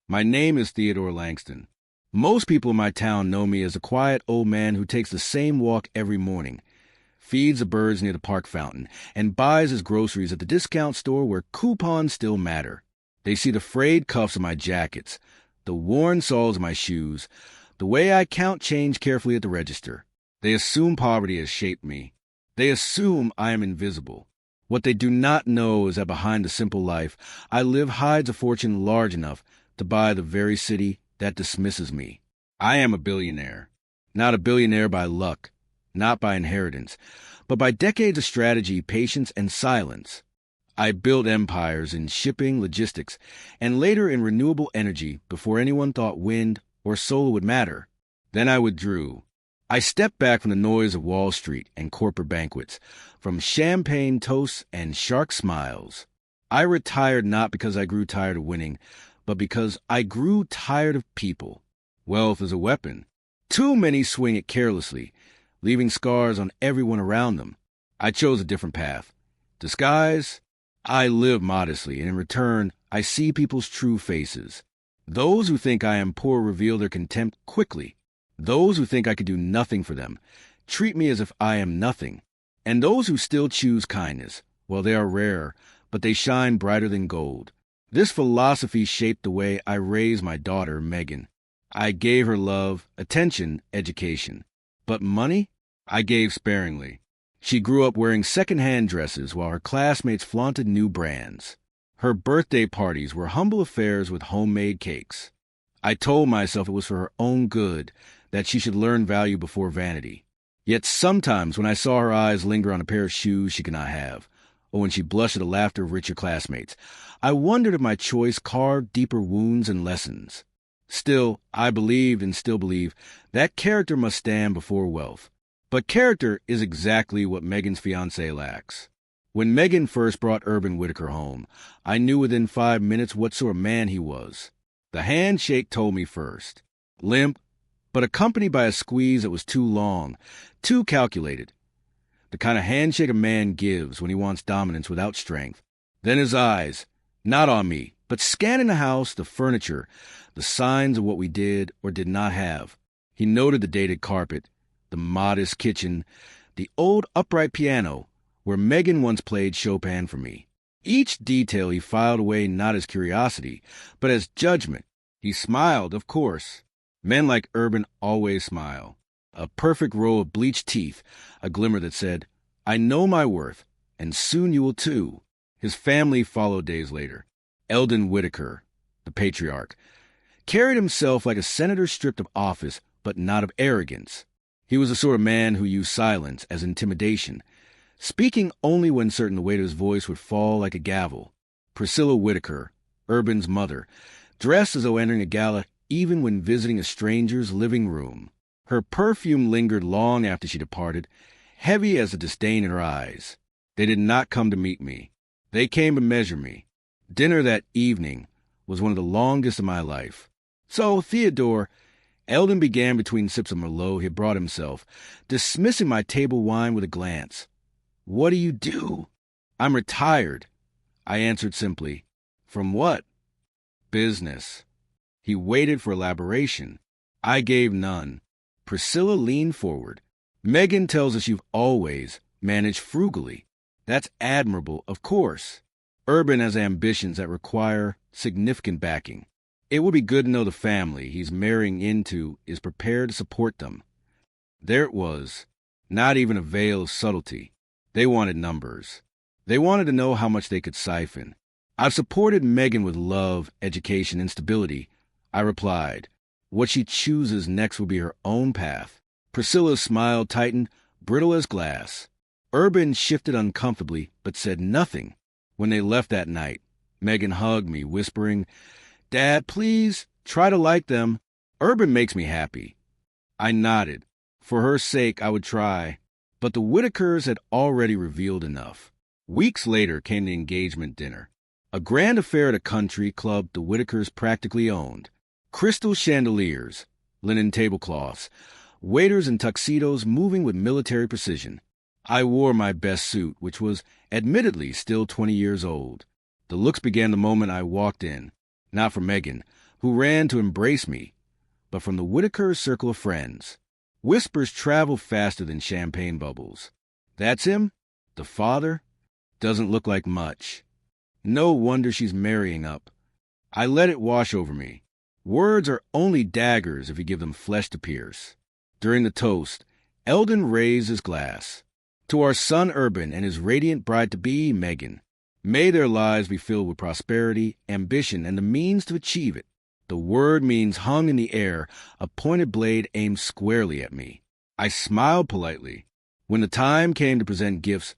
My name is Theodore Langston. Most people in my town know me as a quiet old man who takes the same walk every morning, feeds the birds near the park fountain, and buys his groceries at the discount store where coupons still matter. They see the frayed cuffs of my jackets, the worn soles of my shoes, the way I count change carefully at the register. They assume poverty has shaped me. They assume I am invisible. What they do not know is that behind the simple life I live hides a fortune large enough to buy the very city that dismisses me. I am a billionaire. Not a billionaire by luck, not by inheritance, but by decades of strategy, patience, and silence. I built empires in shipping, logistics, and later in renewable energy before anyone thought wind or solar would matter. Then I withdrew. I stepped back from the noise of Wall Street and corporate banquets, from champagne toasts and shark smiles. I retired not because I grew tired of winning, but because I grew tired of people. Wealth is a weapon. Too many swing it carelessly, leaving scars on everyone around them. I chose a different path. Disguise? I live modestly, and in return, I see people's true faces. Those who think I am poor reveal their contempt quickly. Those who think I could do nothing for them treat me as if I am nothing. And those who still choose kindness, well, they are rare, but they shine brighter than gold. This philosophy shaped the way I raised my daughter, Megan. I gave her love, attention, education. But money? I gave sparingly. She grew up wearing second-hand dresses while her classmates flaunted new brands. Her birthday parties were humble affairs with homemade cakes. I told myself it was for her own good, that she should learn value before vanity. Yet sometimes when I saw her eyes linger on a pair of shoes she could not have, or when she blushed at the laughter of richer classmates, I wondered if my choice carved deeper wounds and lessons. Still, I believed and still believe that character must stand before wealth. But character is exactly what Megan's fiancé lacks. When Megan first brought Urban Whitaker home, I knew within 5 minutes what sort of man he was. The handshake told me first. Limp, but accompanied by a squeeze that was too long, too calculated. The kind of handshake a man gives when he wants dominance without strength. Then his eyes, not on me, but scanning the house, the furniture, the signs of what we did or did not have. He noted the dated carpet, the modest kitchen, the old upright piano where Megan once played Chopin for me. Each detail he filed away not as curiosity, but as judgment. He smiled, of course. Men like Urban always smile. A perfect row of bleached teeth, a glimmer that said, I know my worth, and soon you will too. His family followed days later. Eldon Whitaker, the patriarch, carried himself like a senator stripped of office, but not of arrogance. He was the sort of man who used silence as intimidation, speaking only when certain the weight of his voice would fall like a gavel. Priscilla Whitaker, Urban's mother, dressed as though entering a gala even when visiting a stranger's living room. Her perfume lingered long after she departed, heavy as the disdain in her eyes. They did not come to meet me. They came to measure me. Dinner that evening was one of the longest of my life. So, Theodore, Eldon began between sips of Merlot he had brought himself, dismissing my table wine with a glance. What do you do? I'm retired. I answered simply. From what? Business. He waited for elaboration. I gave none. Priscilla leaned forward. Megan tells us you've always managed frugally. That's admirable, of course. Urban has ambitions that require significant backing. It would be good to know the family he's marrying into is prepared to support them. There it was, not even a veil of subtlety. They wanted numbers. They wanted to know how much they could siphon. I've supported Megan with love, education, and stability. I replied. What she chooses next will be her own path. Priscilla's smile tightened, brittle as glass. Urban shifted uncomfortably, but said nothing. When they left that night, Megan hugged me, whispering, Dad, please, try to like them. Urban makes me happy. I nodded. For her sake, I would try. But the Whitakers had already revealed enough. Weeks later came the engagement dinner. A grand affair at a country club the Whitakers practically owned. Crystal chandeliers, linen tablecloths, waiters in tuxedos moving with military precision. I wore my best suit, which was admittedly still 20 years old. The looks began the moment I walked in, not for Megan, who ran to embrace me, but from the Whitakers' circle of friends. Whispers travel faster than champagne bubbles. That's him? The father? Doesn't look like much. No wonder she's marrying up. I let it wash over me. Words are only daggers if you give them flesh to pierce. During the toast, Eldon raised his glass. To our son Urban and his radiant bride-to-be, Megan. May their lives be filled with prosperity, ambition, and the means to achieve it. The word means hung in the air, a pointed blade aimed squarely at me. I smiled politely. When the time came to present gifts,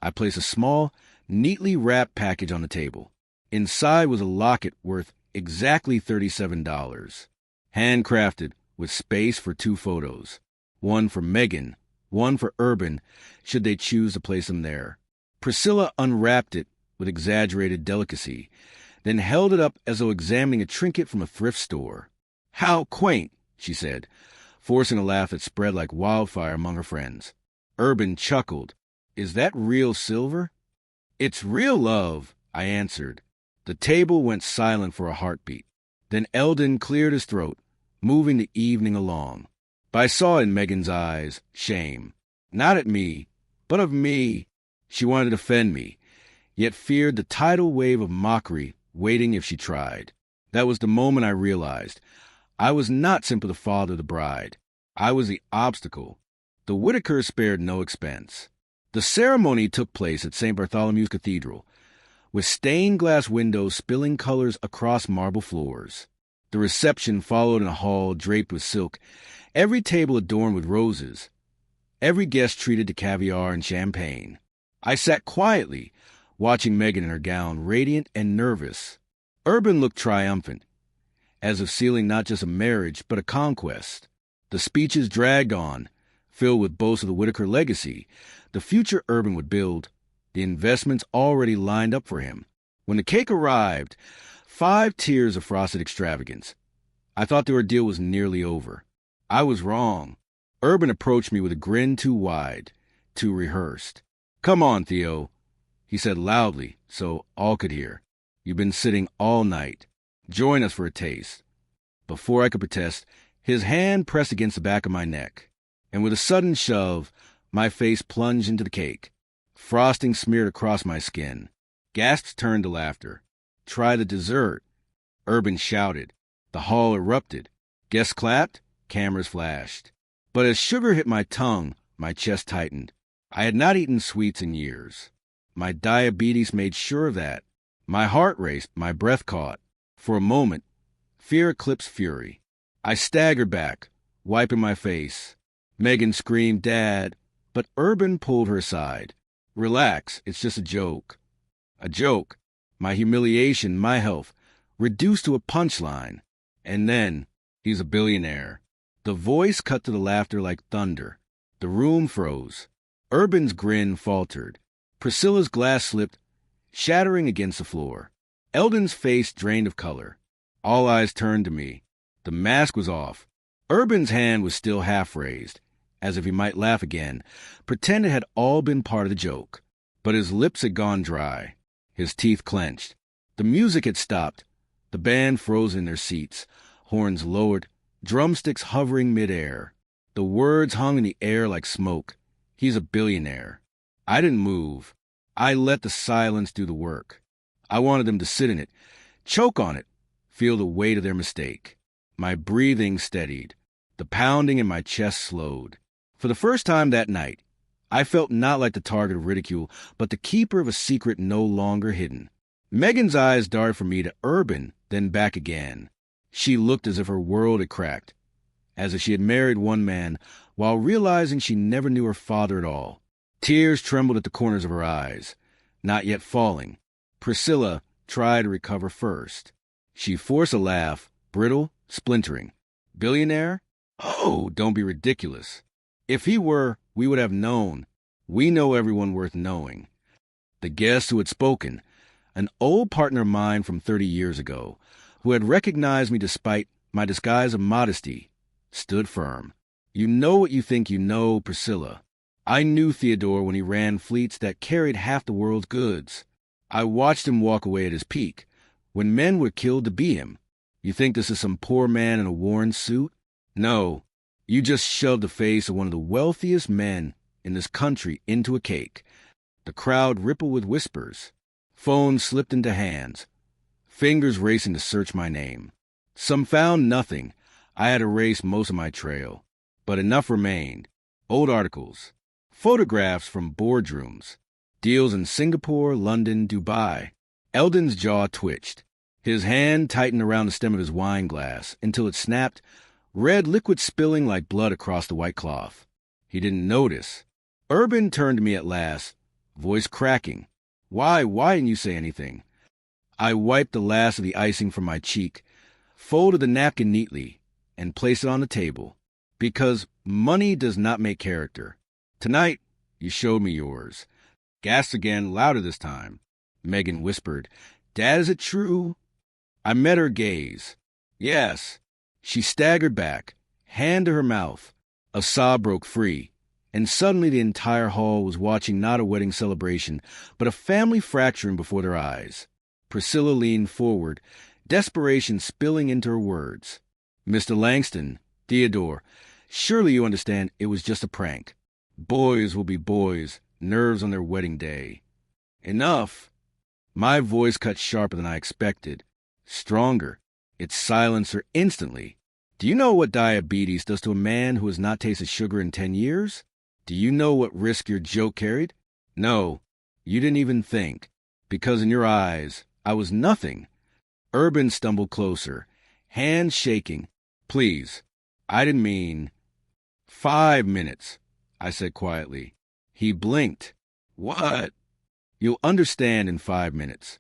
I placed a small, neatly wrapped package on the table. Inside was a locket worth exactly $37, handcrafted with space for 2 photos, one for Megan, one for Urban, should they choose to place them there. Priscilla unwrapped it with exaggerated delicacy, then held it up as though examining a trinket from a thrift store. "How quaint," she said, forcing a laugh that spread like wildfire among her friends. Urban chuckled. "Is that real silver?" "It's real love," I answered. The table went silent for a heartbeat. Then Eldon cleared his throat, moving the evening along. But I saw in Megan's eyes shame. Not at me, but of me. She wanted to defend me, yet feared the tidal wave of mockery waiting if she tried. That was the moment I realized I was not simply the father of the bride. I was the obstacle. The Whitakers spared no expense. The ceremony took place at St. Bartholomew's Cathedral, with stained glass windows spilling colors across marble floors. The reception followed in a hall draped with silk, every table adorned with roses, every guest treated to caviar and champagne. I sat quietly, watching Megan in her gown, radiant and nervous. Urban looked triumphant, as if sealing not just a marriage, but a conquest. The speeches dragged on, filled with boasts of the Whitaker legacy, the future Urban would build, the investments already lined up for him. When the cake arrived, 5 tiers of frosted extravagance. I thought the ordeal was nearly over. I was wrong. Urban approached me with a grin too wide, too rehearsed. "Come on, Theo," he said loudly so all could hear. "You've been sitting all night. Join us for a taste." Before I could protest, his hand pressed against the back of my neck, and with a sudden shove, my face plunged into the cake. Frosting smeared across my skin. Gasps turned to laughter. "Try the dessert," Urban shouted. The hall erupted. Guests clapped, cameras flashed. But as sugar hit my tongue, my chest tightened. I had not eaten sweets in years. My diabetes made sure of that. My heart raced, my breath caught. For a moment, fear eclipsed fury. I staggered back, wiping my face. Megan screamed, "Dad," but Urban pulled her aside. "Relax, it's just a joke." A joke. My humiliation, my health, reduced to a punchline. And then, "He's a billionaire." The voice cut to the laughter like thunder. The room froze. Urban's grin faltered. Priscilla's glass slipped, shattering against the floor. Eldon's face drained of color. All eyes turned to me. The mask was off. Urban's hand was still half raised, as if he might laugh again, pretend it had all been part of the joke. But his lips had gone dry. His teeth clenched. The music had stopped. The band froze in their seats, horns lowered, drumsticks hovering midair. The words hung in the air like smoke. "He's a billionaire." I didn't move. I let the silence do the work. I wanted them to sit in it, choke on it, feel the weight of their mistake. My breathing steadied. The pounding in my chest slowed. For the first time that night, I felt not like the target of ridicule, but the keeper of a secret no longer hidden. Megan's eyes darted from me to Urban, then back again. She looked as if her world had cracked, as if she had married one man, while realizing she never knew her father at all. Tears trembled at the corners of her eyes, not yet falling. Priscilla tried to recover first. She forced a laugh, brittle, splintering. "Billionaire? Oh, don't be ridiculous. If he were, we would have known. We know everyone worth knowing." The guest who had spoken, an old partner of mine from 30 years ago, who had recognized me despite my disguise of modesty, stood firm. "You know what you think you know, Priscilla. I knew Theodore when he ran fleets that carried half the world's goods. I watched him walk away at his peak, when men were killed to be him. You think this is some poor man in a worn suit? No, you just shoved the face of one of the wealthiest men in this country into a cake. The crowd rippled with whispers. Phones slipped into hands. Fingers racing to search my name. Some found nothing. I had erased most of my trail. But enough remained. Old articles. Photographs from boardrooms. Deals in Singapore, London, Dubai. Eldon's jaw twitched. His hand tightened around the stem of his wine glass until it snapped, red liquid spilling like blood across the white cloth. He didn't notice. Urban turned to me at last, voice cracking. Why didn't you say anything? I wiped the last of the icing from my cheek, folded the napkin neatly, and placed it on the table. Because money does not make character. Tonight, you showed me yours. Gasped again, louder this time. Megan whispered, Dad, is it true? I met her gaze. Yes. She staggered back, hand to her mouth. A sob broke free, and suddenly the entire hall was watching not a wedding celebration, but a family fracturing before their eyes. Priscilla leaned forward, desperation spilling into her words. Mr. Langston, Theodore, surely you understand it was just a prank. Boys will be boys, nerves on their wedding day. Enough. My voice cut sharper than I expected. Stronger. It silenced her instantly. Do you know what diabetes does to a man who has not tasted sugar in 10 years? Do you know what risk your joke carried? No, you didn't even think. Because in your eyes, I was nothing. Urban stumbled closer, hands shaking. Please, I didn't mean... 5 minutes, I said quietly. He blinked. What? You'll understand in 5 minutes.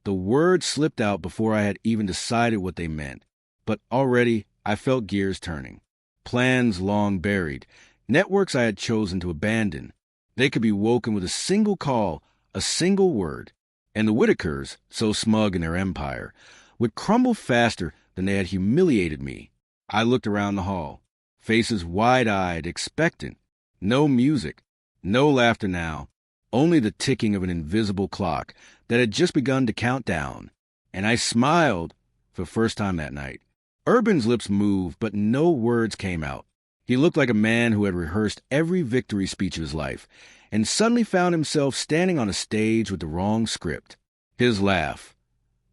The words slipped out before I had even decided what they meant, but already I felt gears turning. Plans long buried, networks I had chosen to abandon. They could be woken with a single call, a single word, and the Whitakers, so smug in their empire, would crumble faster than they had humiliated me. I looked around the hall, faces wide-eyed, expectant. No music, no laughter now, only the ticking of an invisible clock that had just begun to count down. And I smiled for the first time that night. Urban's lips moved, but no words came out. He looked like a man who had rehearsed every victory speech of his life, and suddenly found himself standing on a stage with the wrong script. His laugh,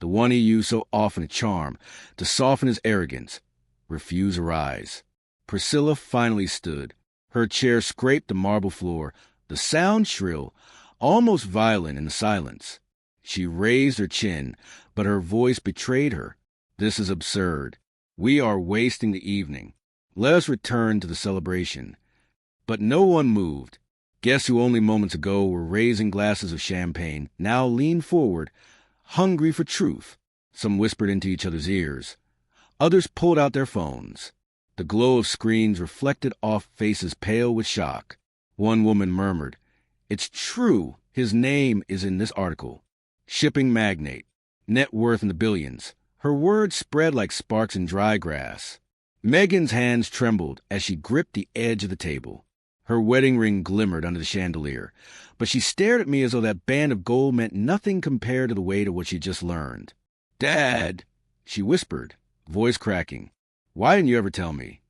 the one he used so often to charm, to soften his arrogance, refused to rise. Priscilla finally stood. Her chair scraped the marble floor, the sound shrill, almost violent in the silence. She raised her chin, but her voice betrayed her. This is absurd. We are wasting the evening. Let us return to the celebration. But no one moved. Guests who only moments ago were raising glasses of champagne now leaned forward, hungry for truth. Some whispered into each other's ears. Others pulled out their phones. The glow of screens reflected off faces pale with shock. One woman murmured, It's true, his name is in this article. Shipping magnate, net worth in the billions. Her words spread like sparks in dry grass. Megan's hands trembled as she gripped the edge of the table. Her wedding ring glimmered under the chandelier, but she stared at me as though that band of gold meant nothing compared to the weight of what she'd just learned. Dad, she whispered, voice cracking. Why didn't you ever tell me?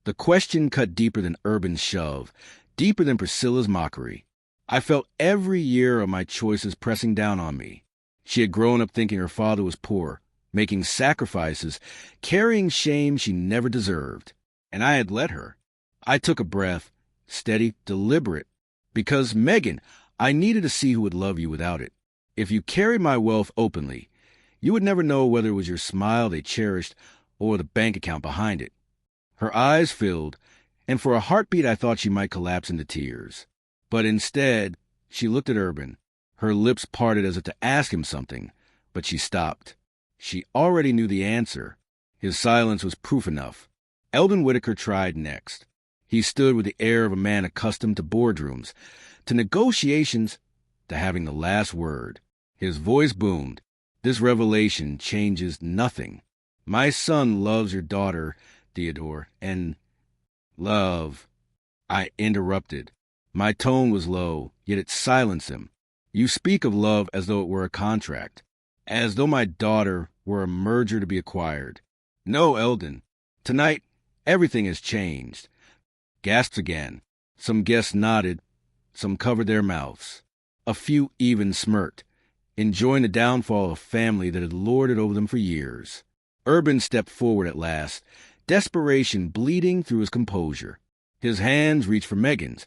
The question cut deeper than Urban's shove, deeper than Priscilla's mockery. I felt every year of my choices pressing down on me. She had grown up thinking her father was poor, making sacrifices, carrying shame she never deserved. And I had let her. I took a breath, steady, deliberate. Because, Megan, I needed to see who would love you without it. If you carried my wealth openly, you would never know whether it was your smile they cherished or the bank account behind it. Her eyes filled, and for a heartbeat I thought she might collapse into tears. But instead, she looked at Urban. Her lips parted as if to ask him something, but she stopped. She already knew the answer. His silence was proof enough. Eldon Whitaker tried next. He stood with the air of a man accustomed to boardrooms, to negotiations, to having the last word. His voice boomed. This revelation changes nothing. My son loves your daughter, Theodore, and... Love. I interrupted. My tone was low, yet it silenced him. You speak of love as though it were a contract, as though my daughter were a merger to be acquired. No, Eldon. Tonight, everything has changed. Gasps again. Some guests nodded. Some covered their mouths. A few even smirked, enjoying the downfall of a family that had lorded over them for years. Urban stepped forward at last, desperation bleeding through his composure. His hands reached for Megan's,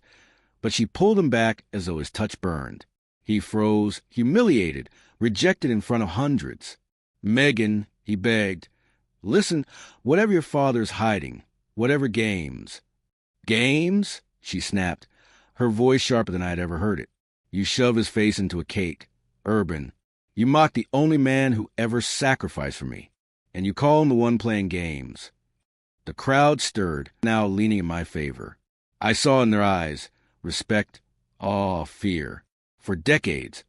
but she pulled him back as though his touch burned. He froze, humiliated, rejected in front of hundreds. Megan, he begged, listen, whatever your father's hiding, whatever games. Games? She snapped, her voice sharper than I had ever heard it. You shove his face into a cake. Urban, you mock the only man who ever sacrificed for me, and you call him the one playing games. The crowd stirred, now leaning in my favor. I saw in their eyes respect, awe, fear. For decades,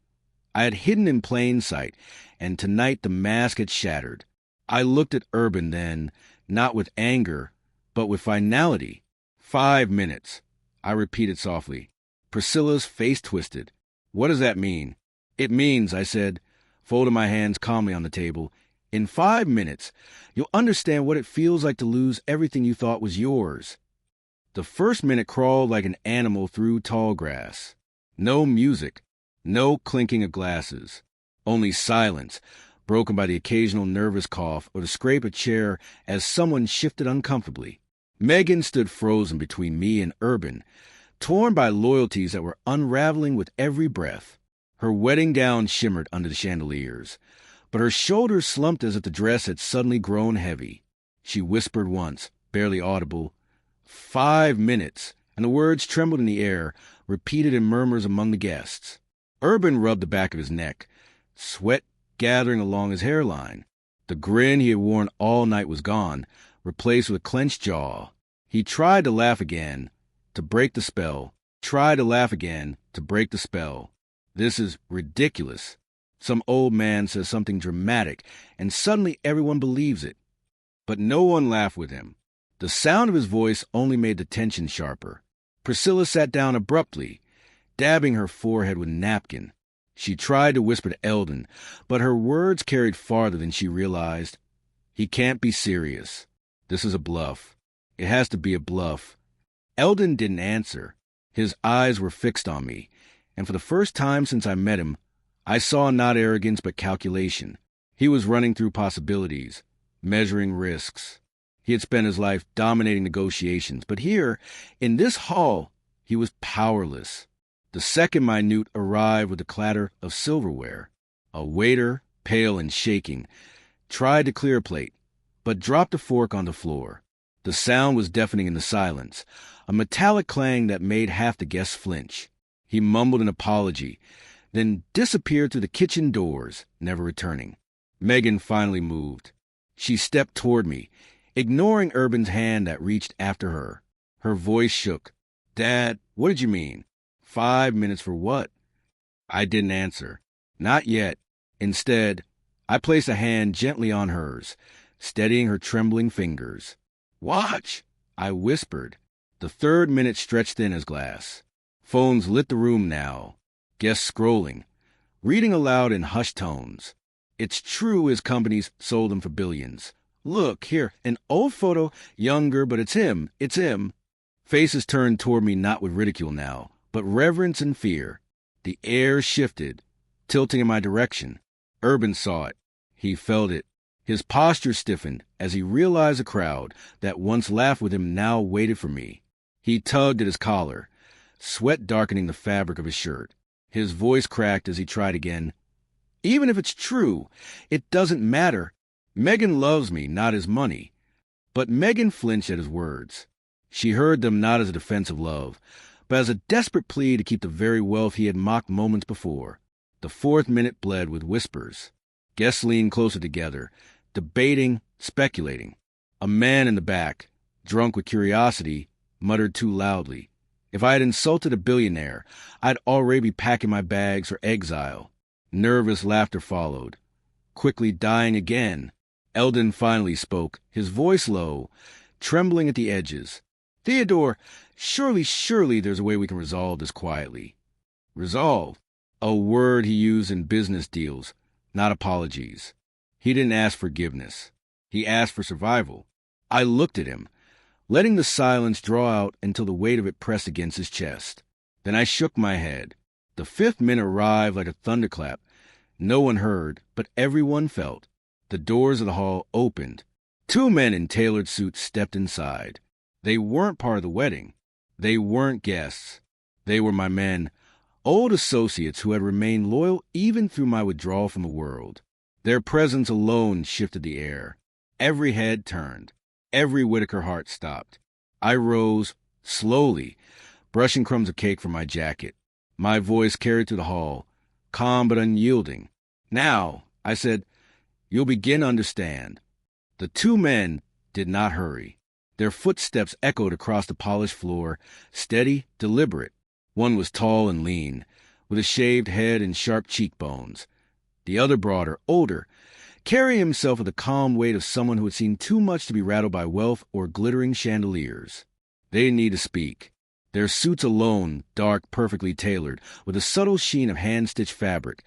I had hidden in plain sight, and tonight the mask had shattered. I looked at Urban then, not with anger, but with finality. 5 minutes, I repeated softly. Priscilla's face twisted. What does that mean? It means, I said, folding my hands calmly on the table, in 5 minutes, you'll understand what it feels like to lose everything you thought was yours. The first minute crawled like an animal through tall grass. No music, no clinking of glasses, only silence, broken by the occasional nervous cough or the scrape of a chair as someone shifted uncomfortably. Megan stood frozen between me and Urban, torn by loyalties that were unraveling with every breath. Her wedding gown shimmered under the chandeliers, but her shoulders slumped as if the dress had suddenly grown heavy. She whispered once, barely audible, 5 minutes, and the words trembled in the air, repeated in murmurs among the guests. Urban rubbed the back of his neck, sweat gathering along his hairline. The grin he had worn all night was gone, replaced with a clenched jaw. He tried to laugh again, to break the spell. This is ridiculous. Some old man says something dramatic, and suddenly everyone believes it. But no one laughed with him. The sound of his voice only made the tension sharper. Priscilla sat down abruptly, dabbing her forehead with a napkin. She tried to whisper to Eldon, but her words carried farther than she realized. He can't be serious. This is a bluff. It has to be a bluff. Eldon didn't answer. His eyes were fixed on me, and for the first time since I met him, I saw not arrogance but calculation. He was running through possibilities, measuring risks. He had spent his life dominating negotiations, but here, in this hall, he was powerless. The second minute arrived with the clatter of silverware. A waiter, pale and shaking, tried to clear a plate, but dropped a fork on the floor. The sound was deafening in the silence, a metallic clang that made half the guests flinch. He mumbled an apology, then disappeared through the kitchen doors, never returning. Megan finally moved. She stepped toward me, ignoring Urban's hand that reached after her. Her voice shook. Dad, what did you mean? 5 minutes for what? I didn't answer. Not yet. Instead, I placed a hand gently on hers, steadying her trembling fingers. Watch, I whispered. The 3rd minute stretched thin as glass. Phones lit the room now. Guests scrolling, reading aloud in hushed tones. It's true his companies sold them for billions. Look, here, an old photo, younger, but it's him. Faces turned toward me not with ridicule now, but reverence and fear. The air shifted, tilting in my direction. Urban saw it. He felt it. His posture stiffened as he realized the crowd that once laughed with him now waited for me. He tugged at his collar, sweat darkening the fabric of his shirt. His voice cracked as he tried again. Even if it's true, it doesn't matter. Megan loves me, not his money. But Megan flinched at his words. She heard them not as a defense of love, but as a desperate plea to keep the very wealth he had mocked moments before. The 4th minute bled with whispers. Guests leaned closer together, debating, speculating. A man in the back, drunk with curiosity, muttered too loudly. If I had insulted a billionaire, I'd already be packing my bags for exile. Nervous laughter followed, quickly dying again. Eldon finally spoke, his voice low, trembling at the edges. Theodore, surely there's a way we can resolve this quietly. Resolve, a word he used in business deals, not apologies. He didn't ask forgiveness. He asked for survival. I looked at him, letting the silence draw out until the weight of it pressed against his chest. Then I shook my head. The fifth minute arrived like a thunderclap. No one heard, but everyone felt. The doors of the hall opened. Two men in tailored suits stepped inside. They weren't part of the wedding. They weren't guests. They were my men, old associates who had remained loyal even through my withdrawal from the world. Their presence alone shifted the air. Every head turned. Every Whitaker heart stopped. I rose, slowly, brushing crumbs of cake from my jacket. My voice carried through the hall, calm but unyielding. "Now," I said, "you'll begin to understand." The two men did not hurry. Their footsteps echoed across the polished floor, steady, deliberate. One was tall and lean, with a shaved head and sharp cheekbones. The other broader, older, carrying himself with the calm weight of someone who had seen too much to be rattled by wealth or glittering chandeliers. They didn't need to speak. Their suits alone, dark, perfectly tailored, with a subtle sheen of hand-stitched fabric,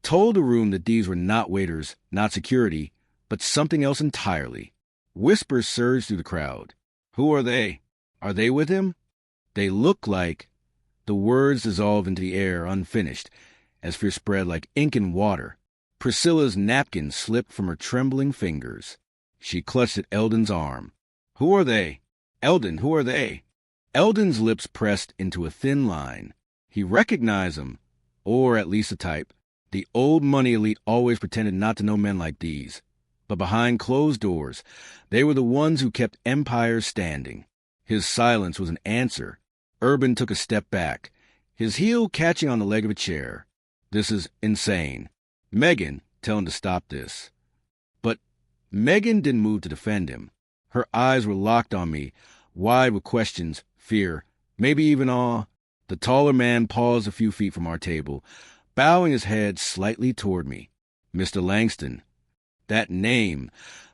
told the room that these were not waiters, not security, but something else entirely. Whispers surged through the crowd. "Who are they? Are they with him? They look like—" The words dissolved into the air unfinished, as fear spread like ink in water. Priscilla's napkin slipped from her trembling fingers. She clutched at Eldon's arm. "Who are they? Eldon, who are they?" Eldon's lips pressed into a thin line. He recognized them, or at least a type. The old money elite always pretended not to know men like these. But behind closed doors, they were the ones who kept empires standing. His silence was an answer. Urban took a step back, his heel catching on the leg of a chair. "This is insane. Megan, tell him to stop this." But Megan didn't move to defend him. Her eyes were locked on me, wide with questions, fear, maybe even awe. The taller man paused a few feet from our table, bowing his head slightly toward me. "Mr. Langston." That name,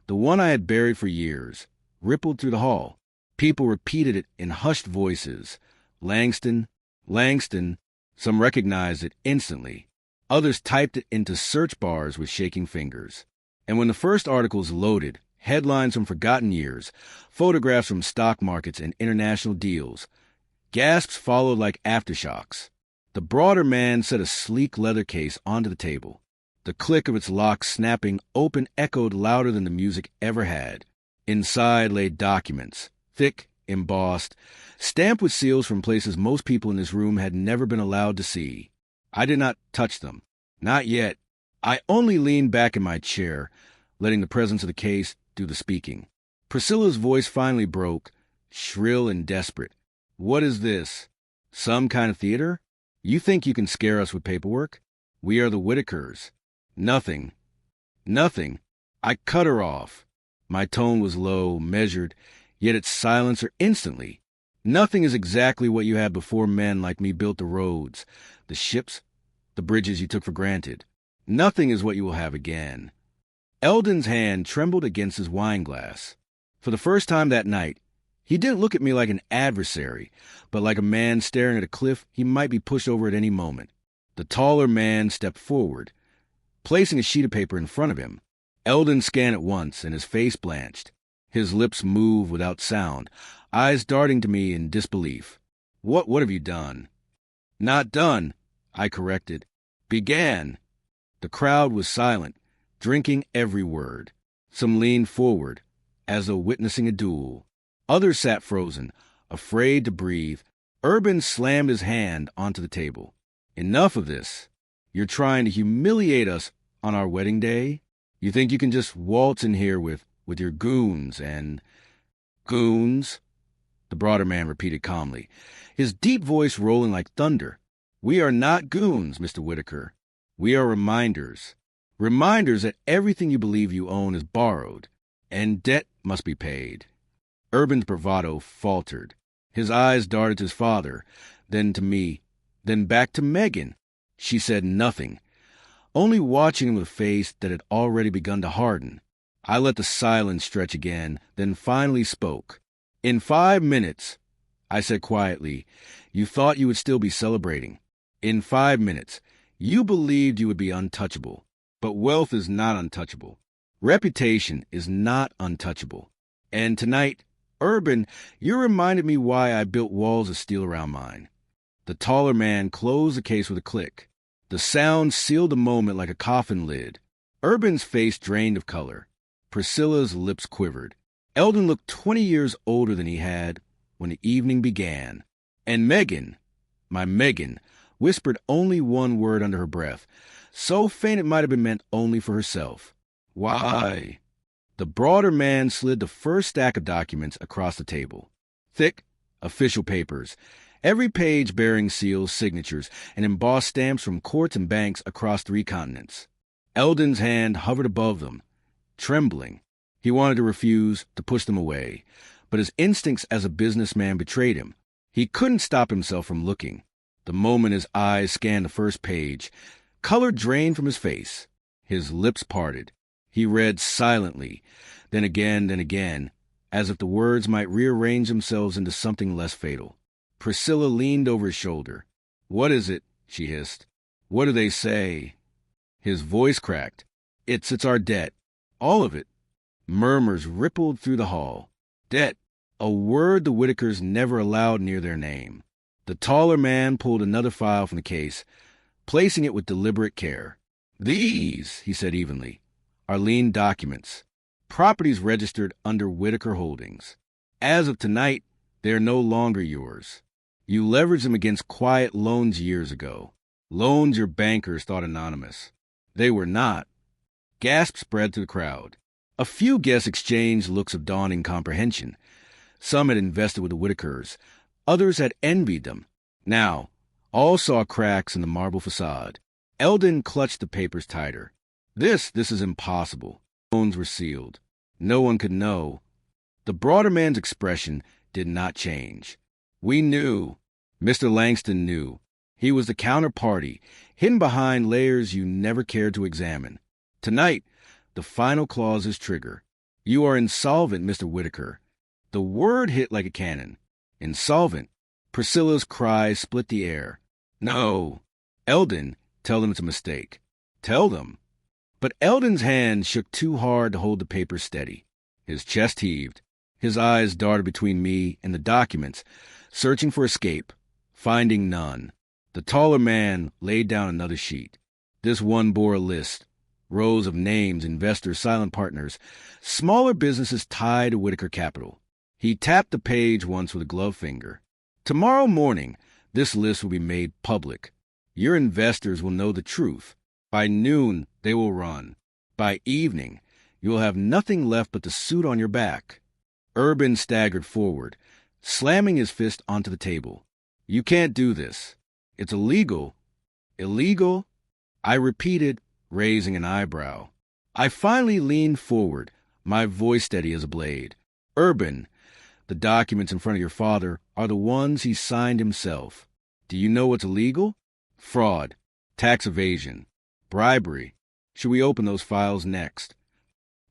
the one I had buried for years, rippled through the hall. People repeated it in hushed voices. Langston, Langston. Some recognized it instantly. Others typed it into search bars with shaking fingers. And when the first articles loaded, headlines from forgotten years, photographs from stock markets and international deals, gasps followed like aftershocks. The broader man set a sleek leather case onto the table. The click of its lock snapping open echoed louder than the music ever had. Inside lay documents, thick, embossed, stamped with seals from places most people in this room had never been allowed to see. I did not touch them. Not yet. I only leaned back in my chair, letting the presence of the case do the speaking. Priscilla's voice finally broke, shrill and desperate. "What is this? Some kind of theater? You think you can scare us with paperwork? We are the Whitakers." "Nothing. Nothing." I cut her off. My tone was low, measured, yet it silenced her instantly. "Nothing is exactly what you had before men like me built the roads, the ships, the bridges you took for granted. Nothing is what you will have again." Eldon's hand trembled against his wineglass. For the first time that night, he didn't look at me like an adversary, but like a man staring at a cliff he might be pushed over at any moment. The taller man stepped forward, placing a sheet of paper in front of him. Eldon scanned it once, and his face blanched. His lips moved without sound, eyes darting to me in disbelief. What have you done?" "Not done," I corrected. "Began." The crowd was silent, drinking every word. Some leaned forward, as though witnessing a duel. Others sat frozen, afraid to breathe. Urban slammed his hand onto the table. "Enough of this. You're trying to humiliate us on our wedding day? You think you can just waltz in here with your goons and—" "Goons?" the broader man repeated calmly, his deep voice rolling like thunder. "We are not goons, Mr. Whitaker. We are reminders. Reminders that everything you believe you own is borrowed, and debt must be paid." Urban's bravado faltered. His eyes darted to his father, then to me, then back to Megan. She said nothing, only watching him with a face that had already begun to harden. I let the silence stretch again, then finally spoke. "In 5 minutes," I said quietly, "you thought you would still be celebrating. In 5 minutes, you believed you would be untouchable. But wealth is not untouchable. Reputation is not untouchable. And tonight, Urban, you reminded me why I built walls of steel around mine. The taller man closed the case with a click. The sound sealed the moment like a coffin lid. Urban's face drained of color. Priscilla's lips quivered. Eldon looked 20 years older than he had when the evening began. And Megan, my Megan, whispered only one word under her breath, so faint it might have been meant only for herself. Why? The broader man slid the first stack of documents across the table. Thick, official papers, every page bearing seals, signatures, and embossed stamps from courts and banks across 3 continents. Eldon's hand hovered above them, trembling. He wanted to refuse, to push them away, but his instincts as a businessman betrayed him. He couldn't stop himself from looking. The moment his eyes scanned the first page, color drained from his face. His lips parted. He read silently, then again, as if the words might rearrange themselves into something less fatal. Priscilla leaned over his shoulder. "What is it?" she hissed. "What do they say?" His voice cracked. It's our debt. All of it." Murmurs rippled through the hall. Debt, a word the Whitakers never allowed near their name. The taller man pulled another file from the case, placing it with deliberate care. "These," he said evenly, "are lien documents. Properties registered under Whitaker Holdings. As of tonight, they are no longer yours. You leveraged them against quiet loans years ago. Loans your bankers thought anonymous. They were not." Gasps spread through the crowd. A few guests exchanged looks of dawning comprehension. Some had invested with the Whitakers. Others had envied them. Now, all saw cracks in the marble facade. Eldon clutched the papers tighter. This is impossible. Loans were sealed. No one could know. The broader man's expression did not change. "We knew." Mr. Langston knew. He was the counterparty, hidden behind layers you never cared to examine. Tonight, the final clauses trigger. "You are insolvent, Mr. Whitaker." The word hit like a cannon. Insolvent. Priscilla's cries split the air. "No." "Eldon, tell them it's a mistake." "Tell them." But Eldon's hand shook too hard to hold the paper steady. His chest heaved. His eyes darted between me and the documents, searching for escape, finding none. The taller man laid down another sheet. This one bore a list. Rows of names, investors, silent partners, smaller businesses tied to Whitaker Capital. He tapped the page once with a gloved finger. "Tomorrow morning, this list will be made public. Your investors will know the truth. By noon, they will run. By evening, you will have nothing left but the suit on your back." Urban staggered forward, slamming his fist onto the table. "You can't do this. It's illegal." "Illegal?" I repeated, raising an eyebrow. I finally leaned forward, my voice steady as a blade. "Urban, the documents in front of your father are the ones he signed himself. Do you know what's illegal? Fraud, tax evasion, bribery. Should we open those files next?"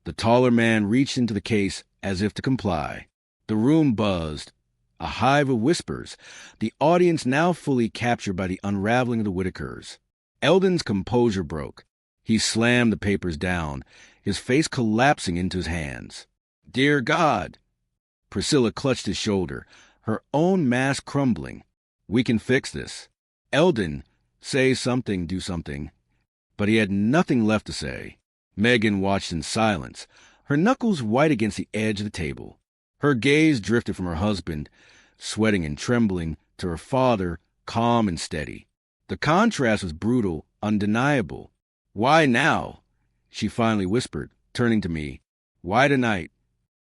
The taller man reached into the case as if to comply. The room buzzed. A hive of whispers, the audience now fully captured by the unraveling of the Whitakers. Eldon's composure broke. He slammed the papers down, his face collapsing into his hands. "Dear God!" Priscilla clutched his shoulder, her own mask crumbling. "We can fix this." Eldon, say something, do something. But he had nothing left to say. Megan watched in silence, her knuckles white against the edge of the table. Her gaze drifted from her husband, sweating and trembling, to her father, calm and steady. The contrast was brutal, undeniable. "Why now?" she finally whispered, turning to me. "Why tonight?"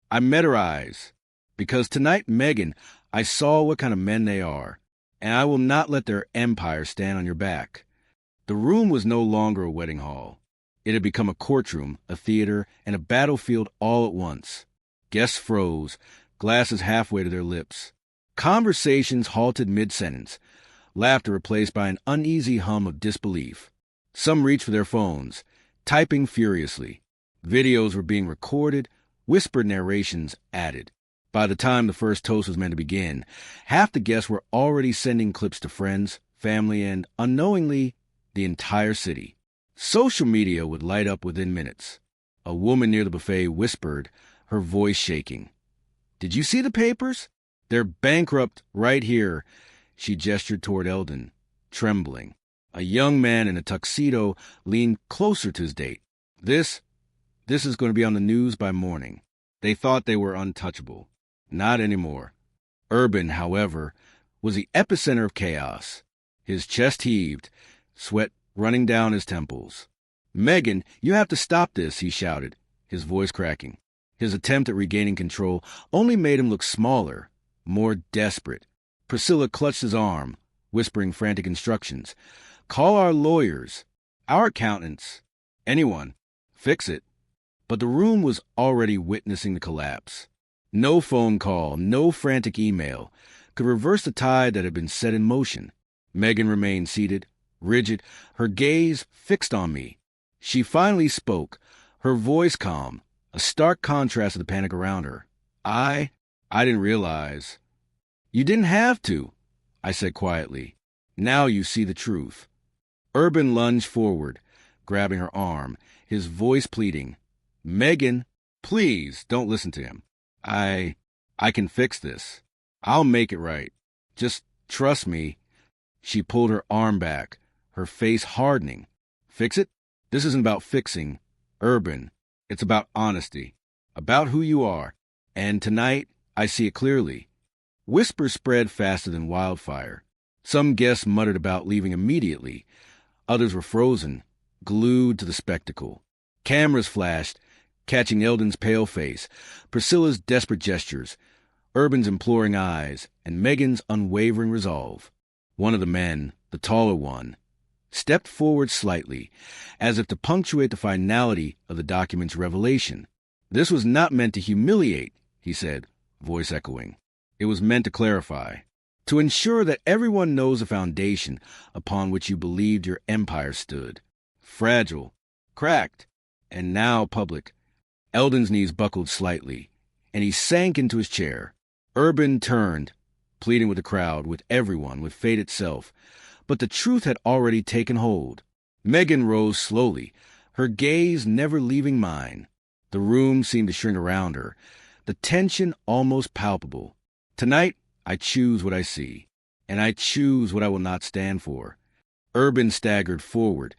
I met her eyes. "Because tonight, Megan, I saw what kind of men they are, and I will not let their empire stand on your back." The room was no longer a wedding hall. It had become a courtroom, a theater, and a battlefield all at once. Guests froze, glasses halfway to their lips. Conversations halted mid-sentence, laughter replaced by an uneasy hum of disbelief. Some reached for their phones, typing furiously. Videos were being recorded, whispered narrations added. By the time the first toast was meant to begin, half the guests were already sending clips to friends, family, and, unknowingly, the entire city. Social media would light up within minutes. A woman near the buffet whispered, her voice shaking. "Did you see the papers? They're bankrupt right here." She gestured toward Eldon, trembling. A young man in a tuxedo leaned closer to his date. This is going to be on the news by morning. They thought they were untouchable. Not anymore. Urban, however, was the epicenter of chaos. His chest heaved, sweat running down his temples. "Megan, you have to stop this," he shouted, his voice cracking. His attempt at regaining control only made him look smaller, more desperate. Priscilla clutched his arm, whispering frantic instructions. "Call our lawyers, our accountants, anyone. Fix it." But the room was already witnessing the collapse. No phone call, no frantic email could reverse the tide that had been set in motion. Megan remained seated, rigid, her gaze fixed on me. She finally spoke, her voice calm, a stark contrast to the panic around her. I didn't realize." "You didn't have to," I said quietly. "Now you see the truth." Urban lunged forward, grabbing her arm, his voice pleading. "Megan, please don't listen to him. I can fix this. I'll make it right. Just trust me." She pulled her arm back, her face hardening. "Fix it? This isn't about fixing, Urban. It's about honesty, about who you are. And tonight, I see it clearly." Whispers spread faster than wildfire. Some guests muttered about leaving immediately. Others were frozen, glued to the spectacle. Cameras flashed, catching Eldon's pale face, Priscilla's desperate gestures, Urban's imploring eyes, and Megan's unwavering resolve. One of the men, the taller one, stepped forward slightly, as if to punctuate the finality of the document's revelation. "This was not meant to humiliate," he said, voice echoing. "It was meant to clarify, to ensure that everyone knows the foundation upon which you believed your empire stood. Fragile, cracked, and now public." Eldon's knees buckled slightly, and he sank into his chair. Urban turned, pleading with the crowd, with everyone, with fate itself. But the truth had already taken hold. Megan rose slowly, her gaze never leaving mine. The room seemed to shrink around her, the tension almost palpable. "Tonight, I choose what I see, and I choose what I will not stand for." Urban staggered forward,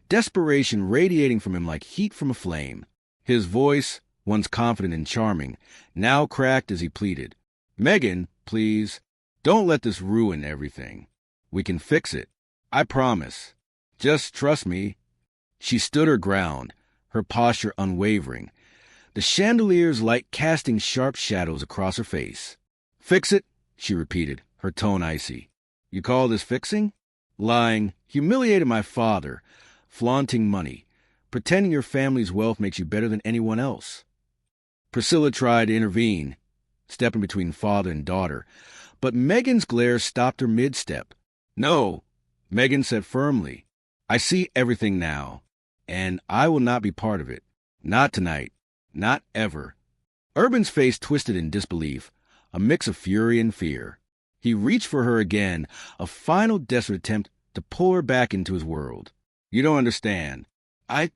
desperation radiating from him like heat from a flame. His voice, once confident and charming, now cracked as he pleaded. "Megan, please, don't let this ruin everything. We can fix it. I promise. Just trust me." She stood her ground, her posture unwavering, the chandelier's light casting sharp shadows across her face. "Fix it?" she repeated, her tone icy. "You call this fixing? Lying, humiliating my father, flaunting money, pretending your family's wealth makes you better than anyone else." Priscilla tried to intervene, stepping between father and daughter, but Megan's glare stopped her mid-step. "No," Megan said firmly. "I see everything now, and I will not be part of it. Not tonight. Not ever." Urban's face twisted in disbelief, a mix of fury and fear. He reached for her again, a final desperate attempt to pull her back into his world. "You don't understand. I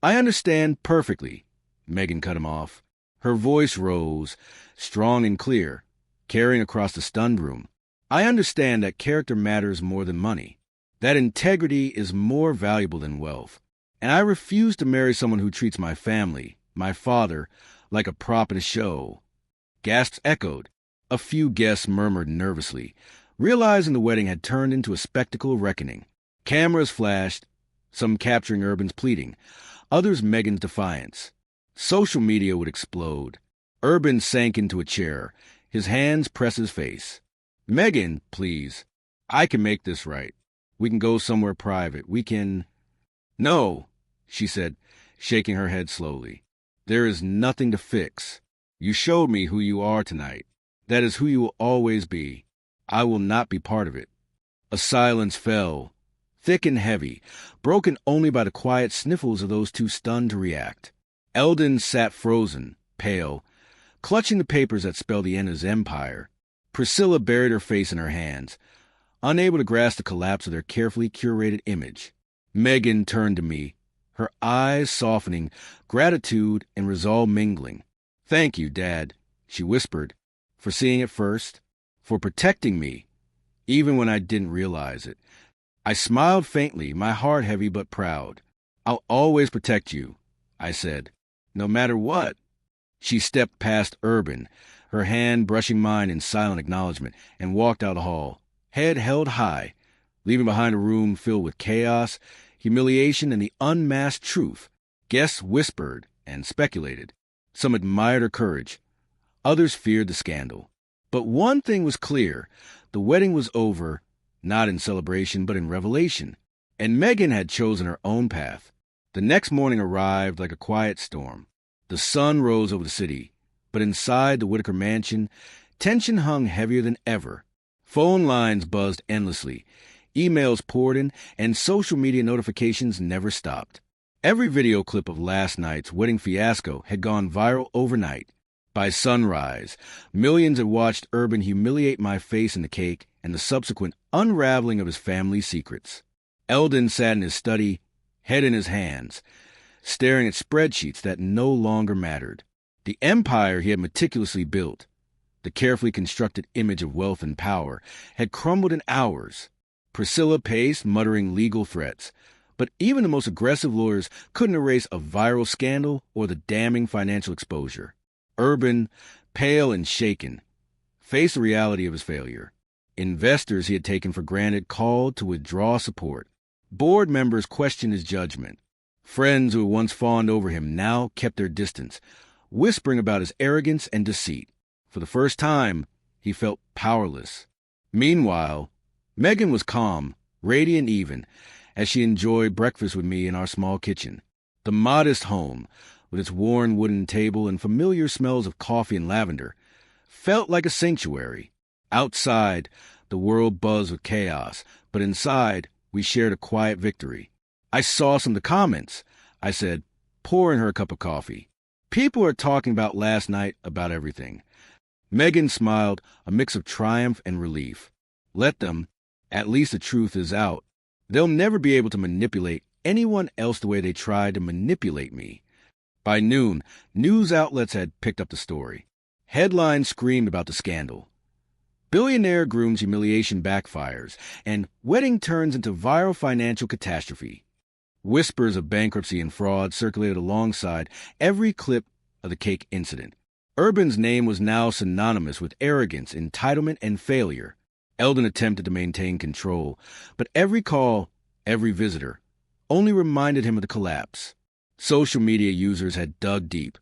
understand perfectly," Megan cut him off. Her voice rose, strong and clear, carrying across the stunned room. "I understand that character matters more than money, that integrity is more valuable than wealth, and I refuse to marry someone who treats my family, my father, like a prop in a show." Gasps echoed. A few guests murmured nervously, realizing the wedding had turned into a spectacle of reckoning. Cameras flashed, some capturing Urban's pleading, others Megan's defiance. Social media would explode. Urban sank into a chair, his hands pressed his face. "Megan, please. I can make this right. We can go somewhere private. We can—" "No," she said, shaking her head slowly. "There is nothing to fix. You showed me who you are tonight. That is who you will always be. I will not be part of it." A silence fell, thick and heavy, broken only by the quiet sniffles of those too stunned to react. Eldon sat frozen, pale, clutching the papers that spelled the end of his empire. Priscilla buried her face in her hands, unable to grasp the collapse of their carefully curated image. Megan turned to me, her eyes softening, gratitude and resolve mingling. "Thank you, Dad," she whispered, "for seeing it first, for protecting me, even when I didn't realize it." I smiled faintly, my heart heavy but proud. "I'll always protect you," I said, "no matter what." She stepped past Urban, her hand brushing mine in silent acknowledgement, and walked out the hall, head held high, leaving behind a room filled with chaos, humiliation, and the unmasked truth. Guests whispered and speculated. Some admired her courage. Others feared the scandal. But one thing was clear. The wedding was over, not in celebration, but in revelation. And Megan had chosen her own path. The next morning arrived like a quiet storm. The sun rose over the city, but inside the Whitaker mansion, tension hung heavier than ever. Phone lines buzzed endlessly, emails poured in, and social media notifications never stopped. Every video clip of last night's wedding fiasco had gone viral overnight. By sunrise, millions had watched Urban humiliate my face in the cake and the subsequent unraveling of his family secrets. Eldon sat in his study, head in his hands, staring at spreadsheets that no longer mattered. The empire he had meticulously built, the carefully constructed image of wealth and power, had crumbled in hours. Priscilla paced, muttering legal threats. But even the most aggressive lawyers couldn't erase a viral scandal or the damning financial exposure. Urban, pale and shaken, faced the reality of his failure. Investors he had taken for granted called to withdraw support. Board members questioned his judgment. Friends who had once fawned over him now kept their distance, whispering about his arrogance and deceit. For the first time, he felt powerless. Meanwhile, Megan was calm, radiant even, as she enjoyed breakfast with me in our small kitchen. The modest home, with its worn wooden table and familiar smells of coffee and lavender, felt like a sanctuary. Outside, the world buzzed with chaos, but inside, we shared a quiet victory. "I saw some of the comments," I said, pouring her a cup of coffee. "People are talking about last night about everything." Megan smiled, a mix of triumph and relief. "Let them. At least the truth is out. They'll never be able to manipulate anyone else the way they tried to manipulate me." By noon, news outlets had picked up the story. Headlines screamed about the scandal. Billionaire groom's humiliation backfires, and wedding turns into viral financial catastrophe. Whispers of bankruptcy and fraud circulated alongside every clip of the cake incident. Urban's name was now synonymous with arrogance, entitlement, and failure. Eldon attempted to maintain control, but every call, every visitor, only reminded him of the collapse. Social media users had dug deep,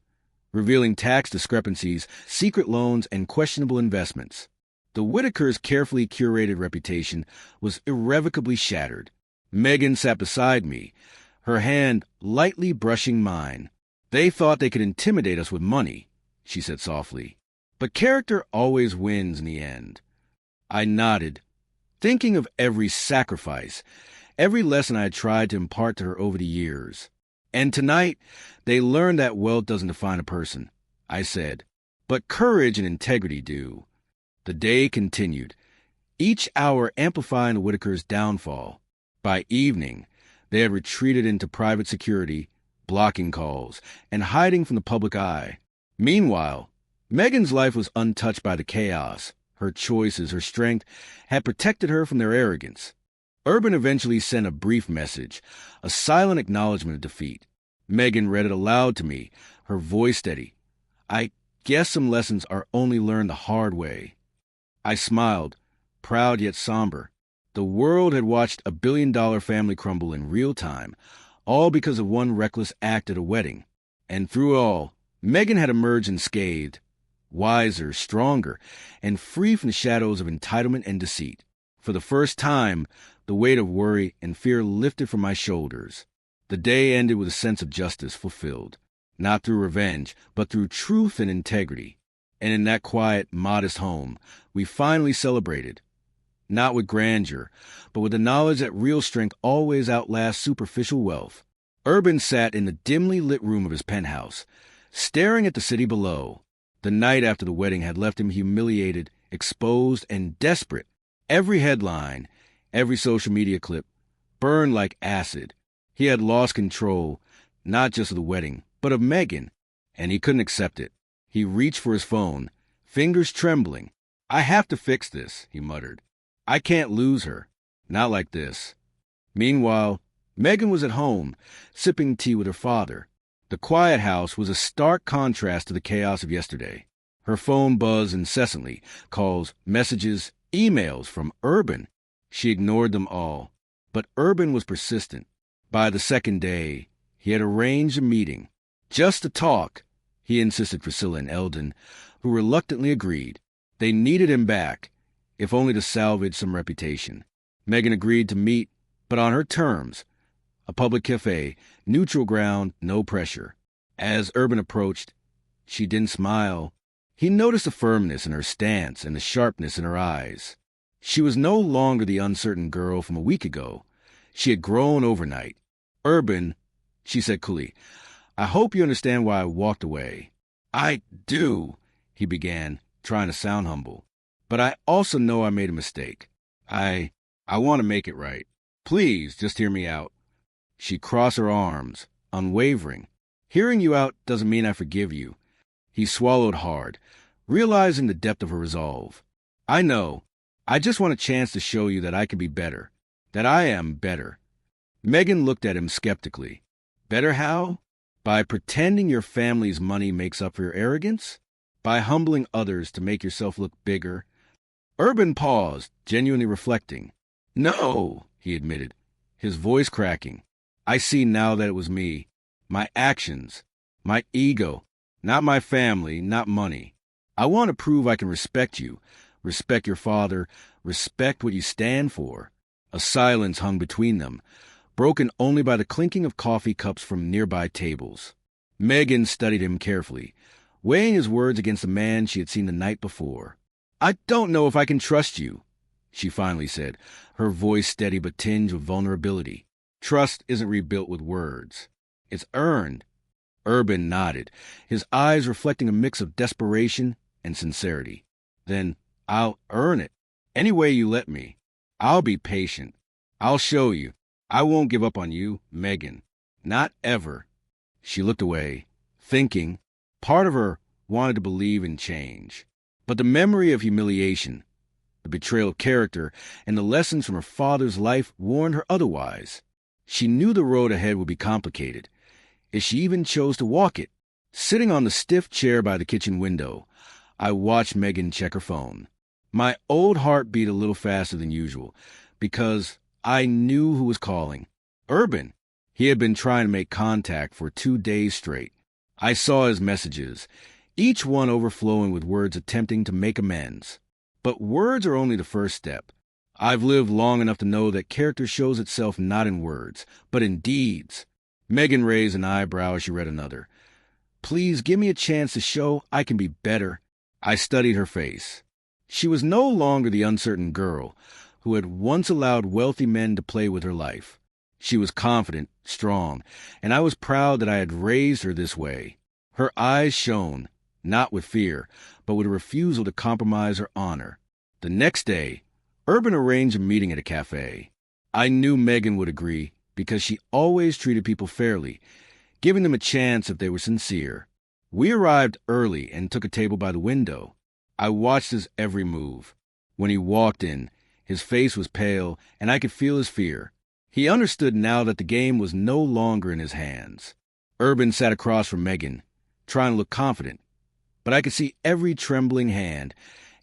revealing tax discrepancies, secret loans, and questionable investments. The Whitakers' carefully curated reputation was irrevocably shattered. Megan sat beside me, her hand lightly brushing mine. "They thought they could intimidate us with money," she said softly. "But character always wins in the end." I nodded, thinking of every sacrifice, every lesson I had tried to impart to her over the years. "And tonight, they learned that wealth doesn't define a person," I said, "but courage and integrity do." The day continued, each hour amplifying the Whitakers' downfall. By evening, they had retreated into private security, blocking calls, and hiding from the public eye. Meanwhile, Megan's life was untouched by the chaos. Her choices, her strength, had protected her from their arrogance. Urban eventually sent a brief message, a silent acknowledgement of defeat. Megan read it aloud to me, her voice steady. "I guess some lessons are only learned the hard way." I smiled, proud yet somber. The world had watched a billion-dollar family crumble in real time, all because of one reckless act at a wedding. And through it all, Megan had emerged unscathed, wiser, stronger, and free from the shadows of entitlement and deceit. For the first time, the weight of worry and fear lifted from my shoulders. The day ended with a sense of justice fulfilled, not through revenge, but through truth and integrity. And in that quiet, modest home, we finally celebrated. Not with grandeur, but with the knowledge that real strength always outlasts superficial wealth. Urban sat in the dimly lit room of his penthouse, staring at the city below. The night after the wedding had left him humiliated, exposed, and desperate. Every headline, every social media clip, burned like acid. He had lost control, not just of the wedding, but of Megan, and he couldn't accept it. He reached for his phone, fingers trembling. "I have to fix this," he muttered. "I can't lose her. Not like this." Meanwhile, Megan was at home, sipping tea with her father. The quiet house was a stark contrast to the chaos of yesterday. Her phone buzzed incessantly, calls, messages, emails from Urban. She ignored them all. But Urban was persistent. By the second day, he had arranged a meeting. Just to talk, he insisted Priscilla and Eldon, who reluctantly agreed. They needed him back, if only to salvage some reputation. Megan agreed to meet, but on her terms. A public cafe, neutral ground, no pressure. As Urban approached, she didn't smile. He noticed the firmness in her stance and the sharpness in her eyes. She was no longer the uncertain girl from a week ago. She had grown overnight. "Urban," she said coolly, "I hope you understand why I walked away." "I do," he began, trying to sound humble. "But I also know I made a mistake. I want to make it right. Please, just hear me out." She crossed her arms, unwavering. "Hearing you out doesn't mean I forgive you." He swallowed hard, realizing the depth of her resolve. "I know. I just want a chance to show you that I can be better. That I am better." Megan looked at him skeptically. "Better how? By pretending your family's money makes up for your arrogance? By humbling others to make yourself look bigger?" Urban paused, genuinely reflecting. "No," he admitted, his voice cracking. "I see now that it was me. My actions. My ego. Not my family, not money. I want to prove I can respect you, respect your father, respect what you stand for." A silence hung between them, broken only by the clinking of coffee cups from nearby tables. Megan studied him carefully, weighing his words against the man she had seen the night before. "I don't know if I can trust you," she finally said, her voice steady but tinged with vulnerability. "Trust isn't rebuilt with words. It's earned." Urban nodded, his eyes reflecting a mix of desperation and sincerity. "Then I'll earn it. Any way you let me. I'll be patient. I'll show you. I won't give up on you, Megan. Not ever." She looked away, thinking. Part of her wanted to believe in change. But the memory of humiliation, the betrayal of character, and the lessons from her father's life warned her otherwise. She knew the road ahead would be complicated, if she even chose to walk it. Sitting on the stiff chair by the kitchen window, I watched Megan check her phone. My old heart beat a little faster than usual, because I knew who was calling. Urban. He had been trying to make contact for 2 days straight. I saw his messages, each one overflowing with words attempting to make amends. But words are only the first step. I've lived long enough to know that character shows itself not in words, but in deeds. Megan raised an eyebrow as she read another. "Please give me a chance to show I can be better." I studied her face. She was no longer the uncertain girl who had once allowed wealthy men to play with her life. She was confident, strong, and I was proud that I had raised her this way. Her eyes shone, not with fear, but with a refusal to compromise her honor. The next day, Urban arranged a meeting at a cafe. I knew Megan would agree, because she always treated people fairly, giving them a chance if they were sincere. We arrived early and took a table by the window. I watched his every move. When he walked in, his face was pale, and I could feel his fear. He understood now that the game was no longer in his hands. Urban sat across from Megan, trying to look confident, but I could see every trembling hand,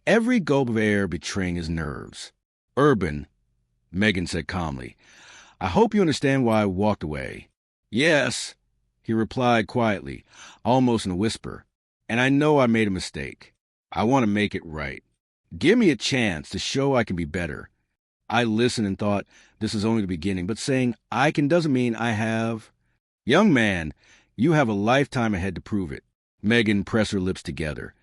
every gulp of air betraying his nerves. "Urban," Megan said calmly, "I hope you understand why I walked away." "Yes," he replied quietly, almost in a whisper, "and I know I made a mistake. I want to make it right. Give me a chance to show I can be better." I listened and thought this is only the beginning, but saying I can doesn't mean I have. "Young man, you have a lifetime ahead to prove it." Megan pressed her lips together,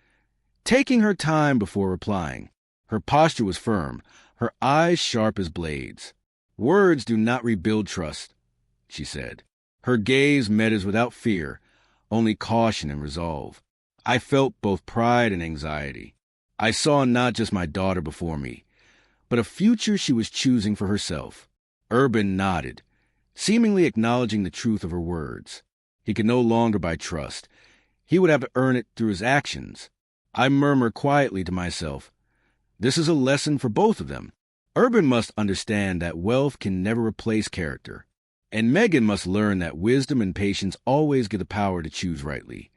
taking her time before replying. Her posture was firm, her eyes sharp as blades. "Words do not rebuild trust," she said. Her gaze met his without fear, only caution and resolve. I felt both pride and anxiety. I saw not just my daughter before me, but a future she was choosing for herself. Urban nodded, seemingly acknowledging the truth of her words. He could no longer buy trust. He would have to earn it through his actions. I murmur quietly to myself, this is a lesson for both of them. Urban must understand that wealth can never replace character. And Megan must learn that wisdom and patience always give the power to choose rightly.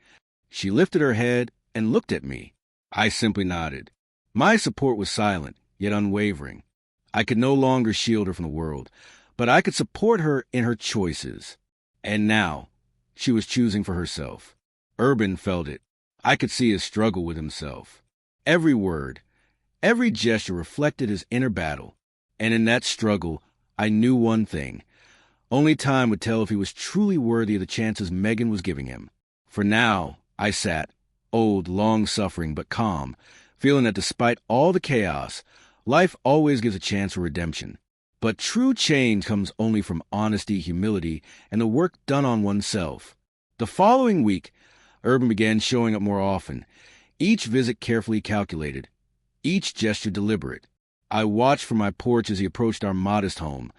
She lifted her head and looked at me. I simply nodded. My support was silent, yet unwavering. I could no longer shield her from the world, but I could support her in her choices. And now, she was choosing for herself. Urban felt it. I could see his struggle with himself. Every word, every gesture reflected his inner battle. And in that struggle, I knew one thing. Only time would tell if he was truly worthy of the chances Megan was giving him. For now, I sat, old, long-suffering, but calm, feeling that despite all the chaos, life always gives a chance for redemption. But true change comes only from honesty, humility, and the work done on oneself. The following week, Urban began showing up more often, each visit carefully calculated, each gesture deliberate. I watched from my porch as he approached our modest home,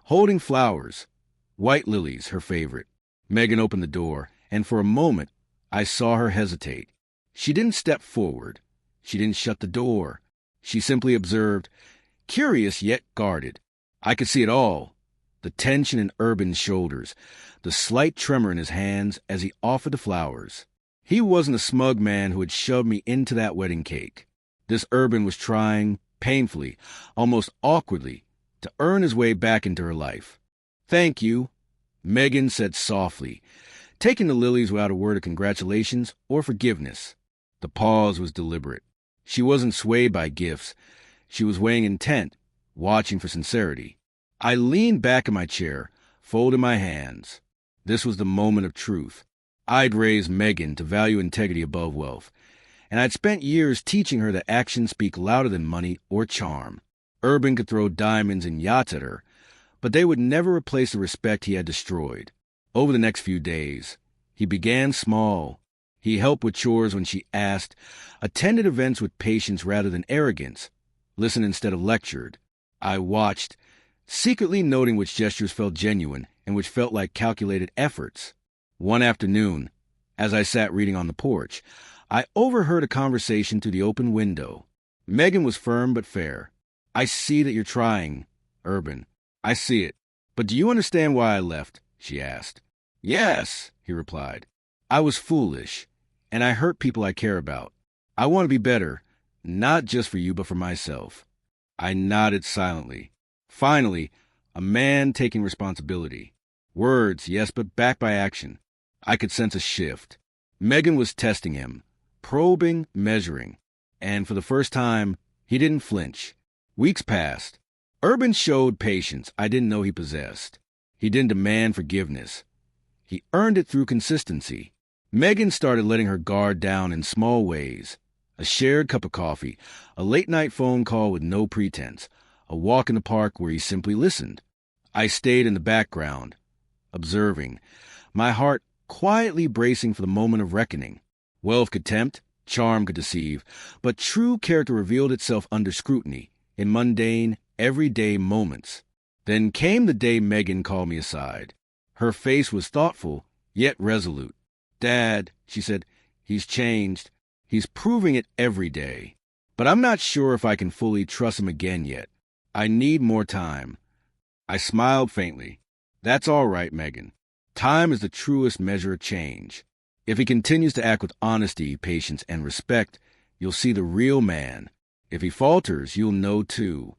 holding flowers, white lilies, her favorite. Megan opened the door, and for a moment, I saw her hesitate. She didn't step forward. She didn't shut the door. She simply observed, curious yet guarded. I could see it all. The tension in Urban's shoulders, the slight tremor in his hands as he offered the flowers. He wasn't a smug man who had shoved me into that wedding cake. This Urban was trying, painfully, almost awkwardly, to earn his way back into her life. Thank you, Megan said softly, taking the lilies without a word of congratulations or forgiveness. The pause was deliberate. She wasn't swayed by gifts. She was weighing intent, watching for sincerity. I leaned back in my chair, folded my hands. This was the moment of truth. I'd raised Megan to value integrity above wealth, and I'd spent years teaching her that actions speak louder than money or charm. Urban could throw diamonds and yachts at her, but they would never replace the respect he had destroyed. Over the next few days, he began small. He helped with chores when she asked, attended events with patience rather than arrogance, listened instead of lectured. I watched, secretly noting which gestures felt genuine and which felt like calculated efforts. One afternoon, as I sat reading on the porch, I overheard a conversation through the open window. Megan was firm but fair. I see that you're trying, Urban. I see it. But do you understand why I left? She asked. Yes, he replied. I was foolish, and I hurt people I care about. I want to be better, not just for you, but for myself. I nodded silently. Finally, a man taking responsibility. Words, yes, but backed by action. I could sense a shift. Megan was testing him, probing, measuring. And for the first time, he didn't flinch. Weeks passed. Urban showed patience I didn't know he possessed. He didn't demand forgiveness. He earned it through consistency. Megan started letting her guard down in small ways. A shared cup of coffee, a late-night phone call with no pretense, a walk in the park where he simply listened. I stayed in the background, observing, my heart quietly bracing for the moment of reckoning. Wealth could tempt, charm could deceive, but true character revealed itself under scrutiny, in mundane, everyday moments. Then came the day Megan called me aside. Her face was thoughtful, yet resolute. Dad, she said, he's changed. He's proving it every day. But I'm not sure if I can fully trust him again yet. I need more time. I smiled faintly. That's all right, Megan. Time is the truest measure of change. If he continues to act with honesty, patience, and respect, you'll see the real man. If he falters, you'll know too.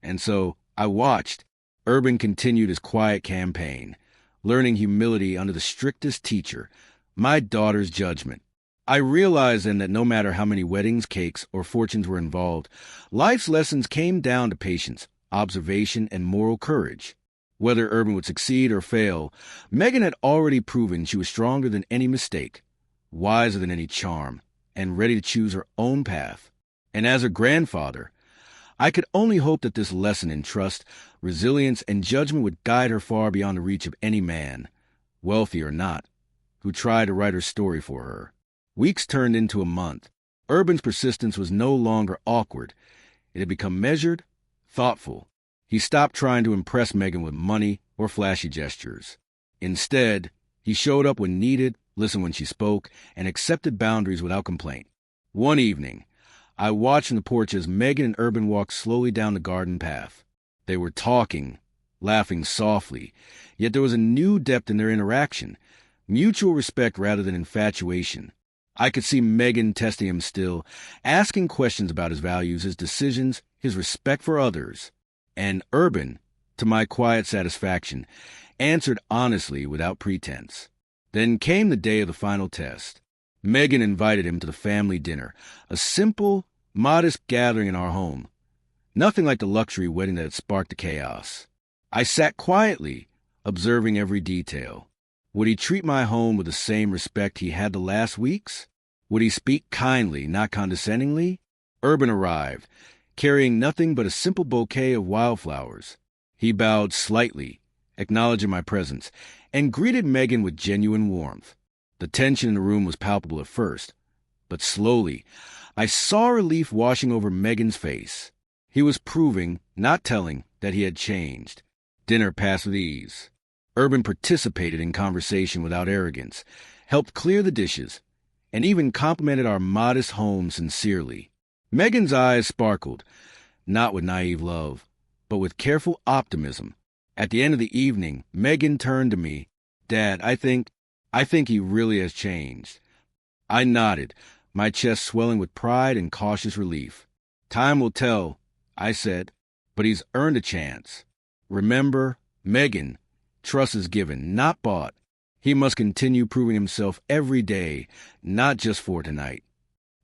And so I watched. Urban continued his quiet campaign, learning humility under the strictest teacher, my daughter's judgment. I realized then that no matter how many weddings, cakes, or fortunes were involved, life's lessons came down to patience, observation, and moral courage. Whether Urban would succeed or fail, Megan had already proven she was stronger than any mistake, wiser than any charm, and ready to choose her own path. And as her grandfather, I could only hope that this lesson in trust, resilience, and judgment would guide her far beyond the reach of any man, wealthy or not, who tried to write her story for her. Weeks turned into a month. Urban's persistence was no longer awkward. It had become measured, thoughtful. He stopped trying to impress Megan with money or flashy gestures. Instead, he showed up when needed, listened when she spoke, and accepted boundaries without complaint. One evening, I watched from the porch as Megan and Urban walked slowly down the garden path. They were talking, laughing softly, yet there was a new depth in their interaction, mutual respect rather than infatuation. I could see Megan testing him still, asking questions about his values, his decisions, his respect for others. And Urban, to my quiet satisfaction, answered honestly without pretense. Then came the day of the final test. Megan invited him to the family dinner, a simple, modest gathering in our home. Nothing like the luxury wedding that had sparked the chaos. I sat quietly, observing every detail. Would he treat my home with the same respect he had the last weeks? Would he speak kindly, not condescendingly? Urban arrived, carrying nothing but a simple bouquet of wildflowers. He bowed slightly, acknowledging my presence, and greeted Megan with genuine warmth. The tension in the room was palpable at first, but slowly, I saw relief washing over Megan's face. He was proving, not telling, that he had changed. Dinner passed with ease. Urban participated in conversation without arrogance, helped clear the dishes, and even complimented our modest home sincerely. Megan's eyes sparkled, not with naive love, but with careful optimism. At the end of the evening, Megan turned to me. "Dad, I think he really has changed." I nodded, my chest swelling with pride and cautious relief. "Time will tell," I said, "but he's earned a chance. Remember, Megan, trust is given, not bought. He must continue proving himself every day, not just for tonight."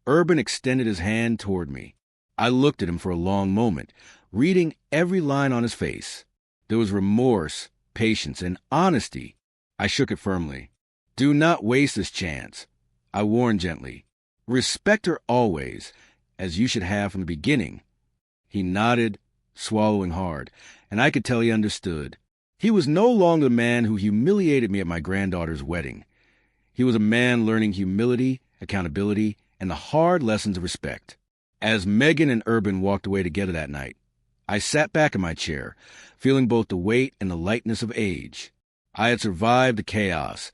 Urban extended his hand toward me. I looked at him for a long moment, reading every line on his face. There was remorse, patience, and honesty. I shook it firmly. "Do not waste this chance," I warned gently. "Respect her always, as you should have from the beginning." He nodded, swallowing hard, and I could tell he understood. He was no longer the man who humiliated me at my granddaughter's wedding. He was a man learning humility, accountability, and the hard lessons of respect. As Megan and Urban walked away together that night, I sat back in my chair, feeling both the weight and the lightness of age. I had survived the chaos,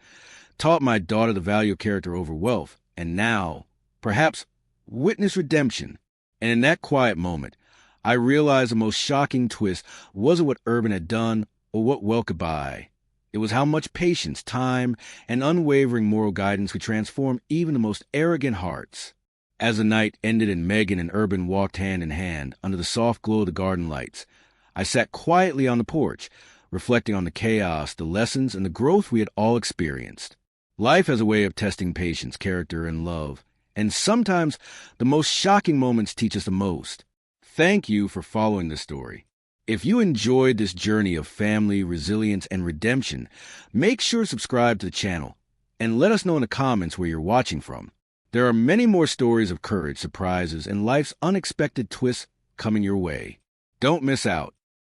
taught my daughter the value of character over wealth, and now, perhaps, witnessed redemption. And in that quiet moment, I realized the most shocking twist wasn't what Urban had done or what wealth could buy. It was how much patience, time, and unwavering moral guidance could transform even the most arrogant hearts. As the night ended and Megan and Urban walked hand in hand under the soft glow of the garden lights, I sat quietly on the porch, reflecting on the chaos, the lessons, and the growth we had all experienced. Life has a way of testing patience, character, and love, and sometimes the most shocking moments teach us the most. Thank you for following this story. If you enjoyed this journey of family, resilience, and redemption, make sure to subscribe to the channel and let us know in the comments where you're watching from. There are many more stories of courage, surprises, and life's unexpected twists coming your way. Don't miss out.